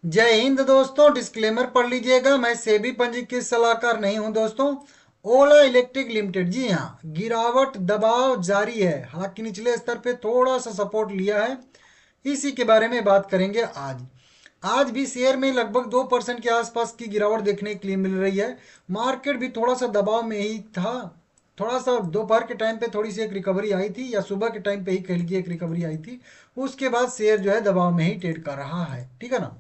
जय हिंद दोस्तों। डिस्क्लेमर पढ़ लीजिएगा, मैं सेबी पंजीकृत सलाहकार नहीं हूं दोस्तों। ओला इलेक्ट्रिक लिमिटेड, जी हाँ, गिरावट दबाव जारी है, हालांकि निचले स्तर पे थोड़ा सा सपोर्ट लिया है। इसी के बारे में बात करेंगे आज। आज भी शेयर में लगभग 2% के आसपास की गिरावट देखने के लिए मिल रही है। मार्केट भी थोड़ा सा दबाव में ही था। थोड़ा सा दोपहर के टाइम पे थोड़ी सी एक रिकवरी आई थी, या सुबह के टाइम पे ही कह लीजिए एक रिकवरी आई थी। उसके बाद शेयर जो है दबाव में ही ट्रेड कर रहा है, ठीक है ना।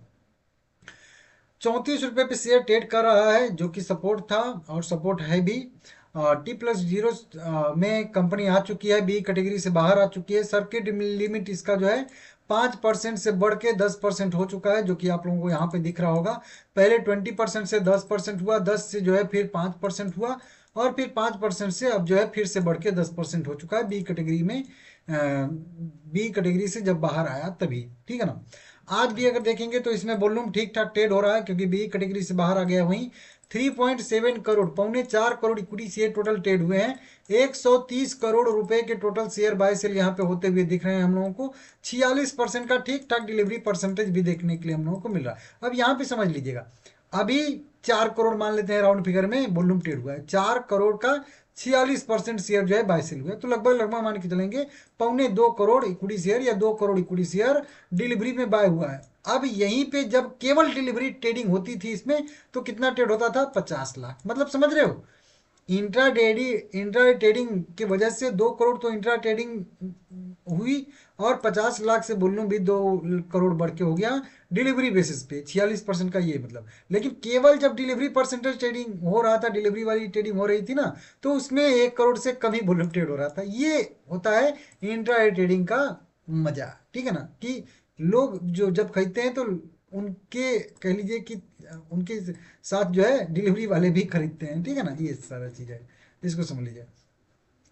34 रुपये पे शेयर ट्रेड कर रहा है, जो कि सपोर्ट था और सपोर्ट है भी। T+0 में कंपनी आ चुकी है, बी कैटेगरी से बाहर आ चुकी है। सर्किट लिमिट इसका जो है 5% से बढ़ के 10% हो चुका है, जो कि आप लोगों को यहाँ पे दिख रहा होगा। पहले 20% से 10% हुआ, 10 से जो है फिर 5% हुआ, और फिर 5% से अब जो है फिर से बढ़ के 10% हो चुका है बी कैटेगरी में। बी कैटेगरी से जब बाहर आया तभी, ठीक है ना। आज भी अगर देखेंगे तो इसमें वॉल्यूम ठीक ठाक ट्रेड हो रहा है, क्योंकि बी कैटेगरी से बाहर आ गया। वहीं 3.7 करोड़, पौने 4 crore equity share total trade हुए हैं। 130 करोड़ रुपए के टोटल शेयर बाय सेल यहाँ पे होते हुए दिख रहे हैं हम लोगों को। 46% का ठीक ठाक डिलीवरी परसेंटेज भी देखने के लिए हम लोगों को मिल रहा है। अब यहाँ पे समझ लीजिएगा, अभी 4 करोड़ मान लेते हैं राउंड फिगर में वॉल्यूम ट्रेड हुआ है। 4 करोड़ का 46% शेयर जो है बाय सेल हुआ है, तो लगभग लगभग मान के चलेंगे 2.25 करोड़ इक्विटी शेयर या 2 करोड़ इक्विटी शेयर डिलीवरी में बाय हुआ है। अब यहीं पे जब केवल डिलीवरी ट्रेडिंग होती थी इसमें, तो कितना ट्रेड होता था? 50 लाख। मतलब समझ रहे हो, इंट्रा ट्रेडिंग की वजह से 2 करोड़ तो इंट्रा ट्रेडिंग हुई, और 50 लाख से वॉल्यूम भी 2 करोड़ बढ़ के हो गया डिलीवरी बेसिस पे। 46% का ये मतलब। लेकिन केवल जब डिलीवरी परसेंटेज ट्रेडिंग हो रहा था, डिलीवरी वाली ट्रेडिंग हो रही थी ना, तो उसमें 1 करोड़ से कम ही वॉल्यूम ट्रेड हो रहा था। ये होता है इंट्रा ट्रेडिंग का मजा, ठीक है ना। कि लोग जो जब खरीदते हैं तो उनके कह लीजिए कि उनके साथ जो है डिलीवरी वाले भी खरीदते हैं, ठीक है ना। ये सारा चीज़ है, इसको समझ लीजिए,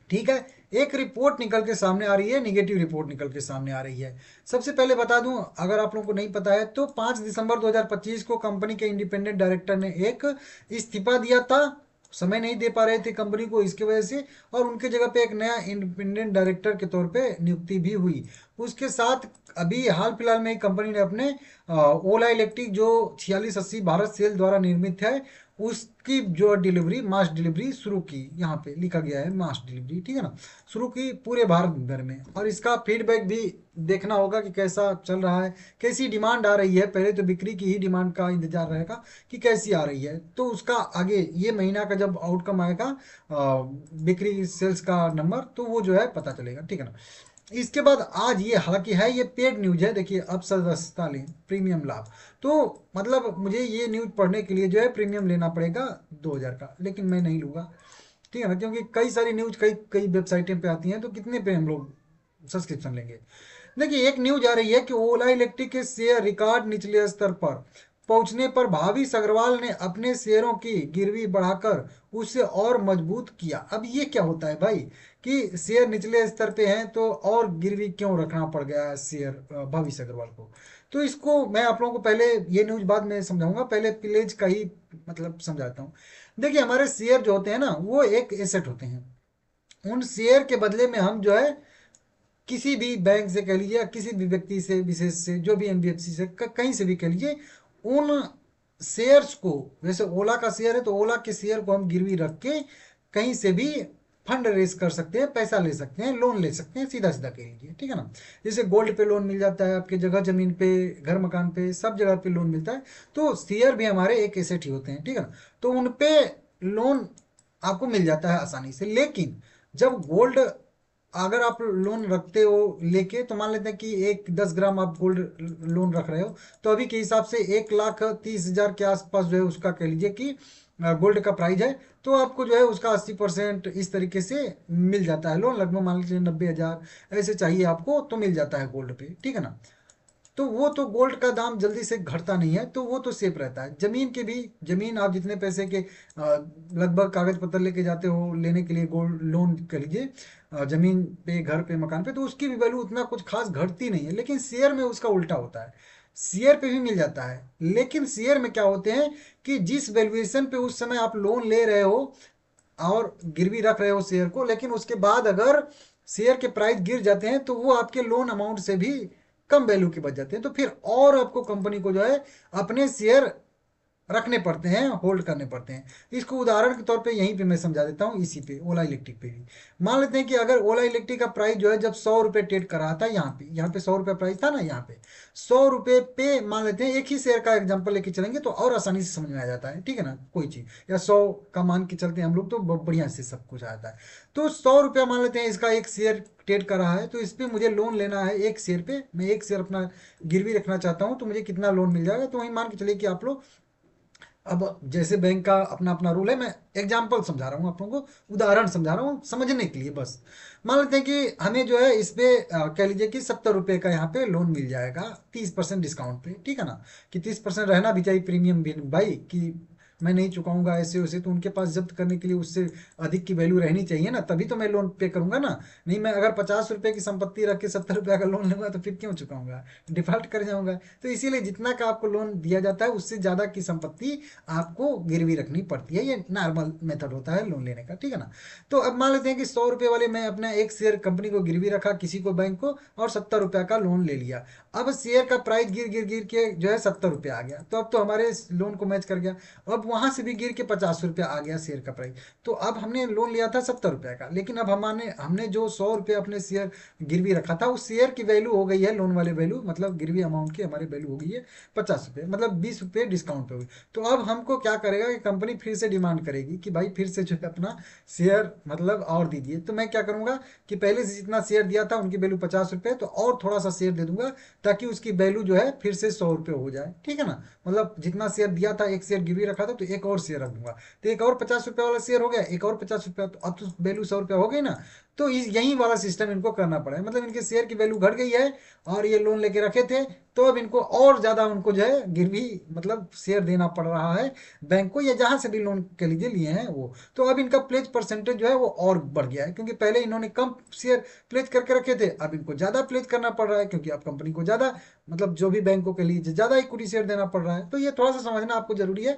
ठीक है। एक रिपोर्ट निकल के सामने आ रही है, निगेटिव रिपोर्ट निकल के सामने आ रही है। सबसे पहले बता दूं, अगर आप लोगों को नहीं पता है, तो 5 दिसंबर 2025 को कंपनी के इंडिपेंडेंट डायरेक्टर ने एक इस्तीफा दिया था। समय नहीं दे पा रहे थे कंपनी को, इसकी वजह से, और उनके जगह पे एक नया इंडिपेंडेंट डायरेक्टर के तौर पे नियुक्ति भी हुई। उसके साथ अभी हाल फिलहाल में ही कंपनी ने अपने ओला इलेक्ट्रिक, जो 4680 भारत सेल द्वारा निर्मित है, उसकी जो डिलीवरी, मास डिलीवरी शुरू की। यहाँ पे लिखा गया है मास डिलीवरी, ठीक है ना। शुरू की पूरे भारत भर में, और इसका फीडबैक भी देखना होगा कि कैसा चल रहा है, कैसी डिमांड आ रही है। पहले तो बिक्री की ही डिमांड का इंतजार रहेगा कि कैसी आ रही है, तो उसका आगे ये महीना का जब आउटकम आएगा, बिक्री सेल्स का नंबर, तो वो जो है पता चलेगा, ठीक है ना। इसके बाद आज ये, हालांकि है ये पेड न्यूज है, देखिए, अब सदस्यता लें, प्रीमियम लाभ। तो मतलब मुझे ये न्यूज पढ़ने के लिए जो है प्रीमियम लेना पड़ेगा 2,000 का, लेकिन मैं नहीं लूँगा, ठीक है ना। क्योंकि कई सारी न्यूज कई कई वेबसाइटें पे आती हैं, तो कितने पे हम लोग सब्सक्रिप्शन लेंगे। देखिए, एक न्यूज आ रही है कि ओला इलेक्ट्रिक के शेयर रिकॉर्ड निचले स्तर पर पहुंचने पर भाविश अग्रवाल ने अपने शेयरों की गिरवी बढ़ाकर उसे और मजबूत किया। अब ये क्या होता है भाई, कि शेयर निचले स्तर पे हैं तो और गिरवी क्यों रखना पड़ गया है शेयर भाविश अग्रवाल को? तो इसको मैं आप लोगों को पहले, ये न्यूज बाद में समझाऊंगा, पहले प्लेज का ही मतलब समझाता हूँ। देखिए, हमारे शेयर जो होते हैं ना, वो एक एसेट होते हैं। उन शेयर के बदले में हम जो है किसी भी बैंक से कह लीजिए, या किसी भी व्यक्ति से विशेष से, जो भी एनबीएफसी से, कहीं से भी कह लीजिए, उन शेयर्स को, जैसे ओला का शेयर है तो ओला के शेयर को हम गिरवी रख के कहीं से भी फंड रेज कर सकते हैं, पैसा ले सकते हैं, लोन ले सकते हैं, सीधा सीधा कह लीजिए, ठीक है ना। जैसे गोल्ड पे लोन मिल जाता है, आपके जगह जमीन पे, घर मकान पे, सब जगह पे लोन मिलता है। तो शेयर भी हमारे एक एसेट ही होते हैं, ठीक है ना। तो उन पे लोन आपको मिल जाता है आसानी से। लेकिन जब गोल्ड, अगर आप लोन रखते हो लेके, तो मान लेते हैं कि एक 10 ग्राम आप गोल्ड लोन रख रहे हो, तो अभी के हिसाब से 1,30,000 के आसपास जो है उसका कह लीजिए कि गोल्ड का प्राइस है। तो आपको जो है उसका 80% इस तरीके से मिल जाता है लोन, लगभग मान लीजिए 90,000 ऐसे चाहिए आपको, तो मिल जाता है गोल्ड पे, ठीक है ना। तो वो तो गोल्ड का दाम जल्दी से घटता नहीं है, तो वो तो सेफ रहता है। जमीन के भी, जमीन आप जितने पैसे के लगभग कागज पत्र लेके जाते हो लेने के लिए, गोल्ड लोन कर लीजिए, जमीन पे, घर पे, मकान पे, तो उसकी भी वैल्यू उतना कुछ खास घटती नहीं है। लेकिन शेयर में उसका उल्टा होता है। शेयर पे भी मिल जाता है, लेकिन शेयर में क्या होते हैं कि जिस वैल्यूएशन पे उस समय आप लोन ले रहे हो और गिरवी रख रहे हो शेयर को, लेकिन उसके बाद अगर शेयर के प्राइस गिर जाते हैं, तो वो आपके लोन अमाउंट से भी कम वैल्यू के बच जाते हैं, तो फिर और आपको कंपनी को जो है अपने शेयर रखने पड़ते हैं, होल्ड करने पड़ते हैं। इसको उदाहरण के तौर पे यहीं पे मैं समझा देता हूँ, इसी पे ओला इलेक्ट्रिक पे भी मान लेते हैं कि अगर ओला इलेक्ट्रिक का प्राइस जो है जब 100 रुपये ट्रेड कर रहा था, यहाँ पे 100 रुपये प्राइस था ना, यहाँ पे 100 रुपये पे मान लेते हैं, एक ही शेयर का एग्जांपल लेके चलेंगे तो और आसानी से समझ में आ जाता है, ठीक है ना, कोई चीज़ या 100 का मान के चलते हैं हम लोग तो बढ़िया से सब कुछ आ जाता है। तो 100 रुपया मान लेते हैं इसका एक शेयर ट्रेड कर रहा है, तो इस पर मुझे लोन लेना है एक शेयर पे, मैं एक शेयर अपना गिरवी रखना चाहता हूँ, तो मुझे कितना लोन मिल जाएगा, तो वही मान के चलिए कि आप लोग, अब जैसे बैंक का अपना अपना रूल है, मैं एग्जाम्पल समझा रहा हूँ आप लोगों को, उदाहरण समझा रहा हूँ समझने के लिए बस। मान लेते हैं कि हमें जो है इस पे कह लीजिए कि 70 रुपये का यहाँ पे लोन मिल जाएगा 30% डिस्काउंट पे, ठीक है ना, कि 30% रहना भी चाहिए प्रीमियम भी भाई, कि मैं नहीं चुकाऊंगा ऐसे वैसे, तो उनके पास जब्त करने के लिए उससे अधिक की वैल्यू रहनी चाहिए ना, तभी तो मैं लोन पे करूंगा ना। नहीं, मैं अगर 50 रुपये की संपत्ति रख के 70 रुपये का लोन लूंगा तो फिर क्यों चुकाऊंगा, डिफॉल्ट कर जाऊंगा। तो इसीलिए जितना का आपको लोन दिया जाता है उससे ज़्यादा की संपत्ति आपको गिरवी रखनी पड़ती है, ये नॉर्मल मेथड होता है लोन लेने का, ठीक है ना। तो अब मान लेते हैं कि 100 रुपये वाले मैं अपना एक शेयर कंपनी को गिरवी रखा, किसी को बैंक को, और 70 रुपया का लोन ले लिया। अब शेयर का प्राइस गिर गिर गिर के जो है 70 रुपया आ गया, तो अब तो हमारे लोन को मैच कर गया। अब वहां से भी गिर के 50 रुपया आ गया शेयर का प्राइस। तो अब हमने लोन लिया था 70 रुपया का, लेकिन अब हमने हमने जो 100 रुपये अपने शेयर गिरवी रखा था, उस शेयर की वैल्यू हो गई है, लोन वाले वैल्यू मतलब गिरवी अमाउंट की हमारी वैल्यू हो गई है 50 रुपये, मतलब 20 रुपये डिस्काउंट पे हुई। तो अब हमको क्या करेगा कि कंपनी फिर से डिमांड करेगी कि भाई फिर से जो है अपना शेयर मतलब और दीजिए। तो मैं क्या करूंगा कि पहले से जितना शेयर दिया था उनकी वैल्यू 50 रुपये, तो और थोड़ा सा शेयर दे दूंगा ताकि उसकी वैल्यू जो है फिर से 100 रुपये हो जाए, ठीक है ना। मतलब जितना शेयर दिया था, एक शेयर गिरवी रखा था, तो एक और शेयर रख दूंगा, तो एक और 50 रुपये वाला शेयर हो गया, एक और 50 रुपया, तो अब तो वैल्यू 100 रुपया हो गई ना। तो यही वाला सिस्टम इनको करना पड़ा है, मतलब इनके शेयर की वैल्यू घट गई है और ये लोन लेके रखे थे, तो अब इनको और ज़्यादा उनको जो है गिरवी मतलब शेयर देना पड़ रहा है बैंक को, या जहाँ से भी लोन के लिए लिए हैं वो। तो अब इनका प्लेज परसेंटेज जो है वो और बढ़ गया है, क्योंकि पहले इन्होंने कम शेयर प्लेज करके रखे थे, अब इनको ज़्यादा प्लेज करना पड़ रहा है, क्योंकि अब कंपनी को ज़्यादा मतलब जो भी बैंकों के लिए ज़्यादा इक्विटी शेयर देना पड़ रहा है। तो ये थोड़ा सा समझना आपको जरूरी है।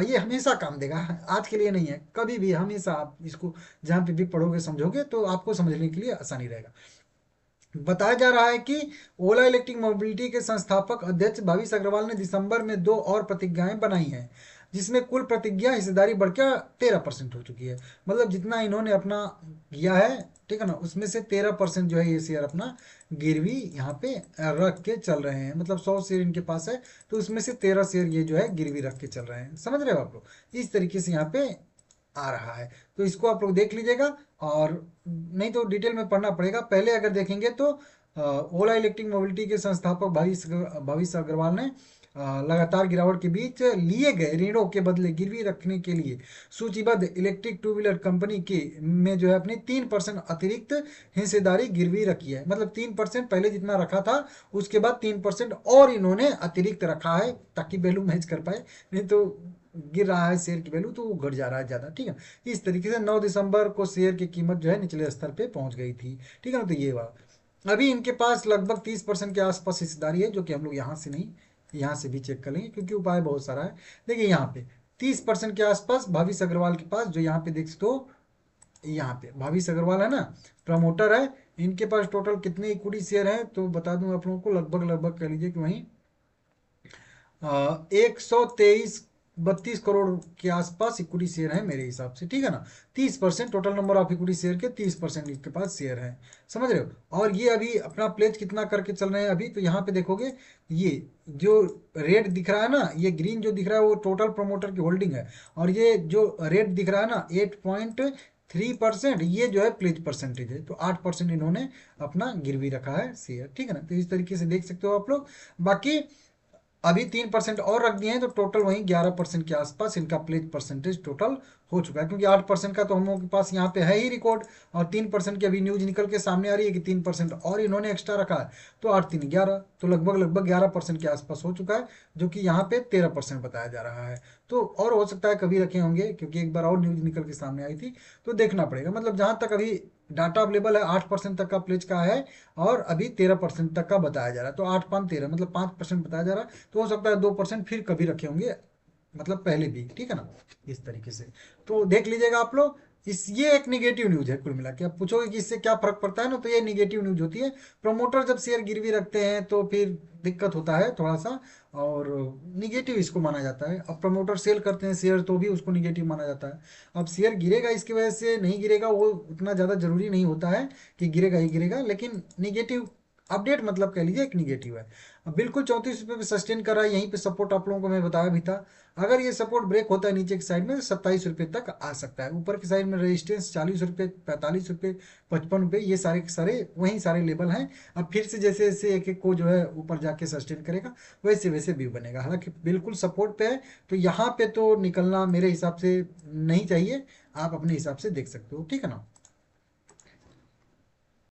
ये हमेशा काम देगा, आज के लिए नहीं है, कभी भी हमेशा आप इसको जहाँ पे भी पढ़ोगे समझोगे तो आपको समझने के लिए आसानी रहेगा। बताया जा रहा है कि ओला इलेक्ट्रिक मोबिलिटी के संस्थापक अध्यक्ष भाविश अग्रवाल ने दिसंबर में दो और प्रतिज्ञाएं बनाई हैं, जिसमें कुल प्रतिज्ञा हिस्सेदारी बढ़कर 13% हो चुकी है। मतलब जितना इन्होंने अपना किया है, ठीक है ना, उसमें से 13% जो है ये शेयर अपना गिरवी यहाँ पे रख के चल रहे हैं। मतलब 100 शेयर इनके पास है, तो उसमें से 13 शेयर ये जो है गिरवी रख के चल रहे हैं। समझ रहे हो आप लोग, इस तरीके से यहाँ पे आ रहा है। तो इसको आप लोग देख लीजिएगा, और नहीं तो डिटेल में पढ़ना पड़ेगा। पहले अगर देखेंगे तो ओला इलेक्ट्रिक मोबिलिटी के संस्थापक भविष्य अग्रवाल ने लगातार गिरावट के बीच लिए गए ऋणों के बदले गिरवी रखने के लिए सूचीबद्ध इलेक्ट्रिक टू व्हीलर कंपनी के में जो है अपनी 3% अतिरिक्त हिस्सेदारी गिरवी रखी है। मतलब 3% पहले जितना रखा था उसके बाद 3% और इन्होंने अतिरिक्त रखा है, ताकि वैल्यू मैच कर पाए, नहीं तो गिर रहा है शेयर की वैल्यू तो वो घट जा रहा है ज़्यादा, ठीक है। इस तरीके से 9 दिसंबर को शेयर की कीमत जो है निचले स्तर पे पहुंच गई थी, ठीक है ना। तो ये वाला अभी इनके पास लगभग 30% के आसपास हिस्सेदारी है, जो कि हम लोग यहाँ से नहीं, यहाँ से भी चेक कर लेंगे, क्योंकि उपाय बहुत सारा है। देखिए यहाँ पे 30% के आसपास भाविश अग्रवाल के पास, जो यहाँ पे देख सकते हो, यहाँ पे भाविश अग्रवाल है ना, प्रमोटर है। इनके पास टोटल कितने इक्विटी शेयर है तो बता दूं आप लोगों को, लगभग लगभग कह लीजिए कि वहीं 123-32 करोड़ के आसपास इक्विटी शेयर है मेरे हिसाब से, ठीक है ना। 30% total number of equity share के 30% इनके पास शेयर है, समझ रहे हो। और ये अभी अपना प्लेज कितना करके चल रहे हैं अभी, तो यहाँ पे देखोगे ये जो रेड दिख रहा है ना, ये ग्रीन जो दिख रहा है वो टोटल प्रमोटर की होल्डिंग है, और ये जो रेड दिख रहा है ना 8.3%, ये जो है प्लेज परसेंटेज है। तो 8% इन्होंने अपना गिरवी रखा है शेयर, ठीक है ना। तो इस तरीके से देख सकते हो आप लोग। बाकी अभी 3% और रख दिए हैं, तो टोटल वहीं 11% के आसपास इनका प्लेज परसेंटेज टोटल हो चुका है, क्योंकि 8% का तो हम लोगों के पास यहाँ पे है ही रिकॉर्ड, और 3% की अभी न्यूज निकल के सामने आ रही है कि 3% और इन्होंने एक्स्ट्रा रखा है, तो 8 3 11, तो लगभग लगभग 11% के आसपास हो चुका है, जो कि यहाँ पे 13% बताया जा रहा है। तो और हो सकता है कभी रखे होंगे, क्योंकि एक बार और न्यूज निकल के सामने आई थी, तो देखना पड़ेगा। मतलब जहाँ तक अभी डाटा अवेलेबल है 8% तक का प्लेज का है, और अभी 13% तक का बताया जा रहा है। तो 8 5 13 मतलब 5% बताया जा रहा है, तो हो सकता है 2% फिर कभी रखे होंगे, मतलब पहले भी, ठीक है ना, इस तरीके से। तो देख लीजिएगा आप लोग। ये एक निगेटिव न्यूज है कुल मिला के। आप पूछोगे कि इससे क्या फर्क पड़ता है ना, तो ये निगेटिव न्यूज होती है। प्रमोटर जब शेयर गिरवी रखते हैं तो फिर दिक्कत होता है थोड़ा सा, और निगेटिव इसको माना जाता है। अब प्रमोटर सेल करते हैं शेयर तो भी उसको निगेटिव माना जाता है। अब शेयर गिरेगा इसकी वजह से नहीं गिरेगा वो उतना ज़्यादा जरूरी नहीं होता है कि गिरेगा ही गिरेगा, लेकिन निगेटिव अपडेट मतलब कह लीजिए एक निगेटिव है। अब बिल्कुल 34 रुपये पे सस्टेन कर रहा है, यहीं पे सपोर्ट आप लोगों को मैं बताया भी था। अगर ये सपोर्ट ब्रेक होता है नीचे की साइड में तो 27 रुपये तक आ सकता है। ऊपर की साइड में रेजिस्टेंस 40 रुपये, 45 रुपये, 55 रुपये, ये सारे के सारे वहीं सारे लेवल हैं। अब फिर से जैसे जैसे एक एक को जो है ऊपर जाके सस्टेन करेगा वैसे वैसे व्यू बनेगा। हालांकि बिल्कुल सपोर्ट पे है, तो यहाँ पे तो निकलना मेरे हिसाब से नहीं चाहिए। आप अपने हिसाब से देख सकते हो, ठीक है ना।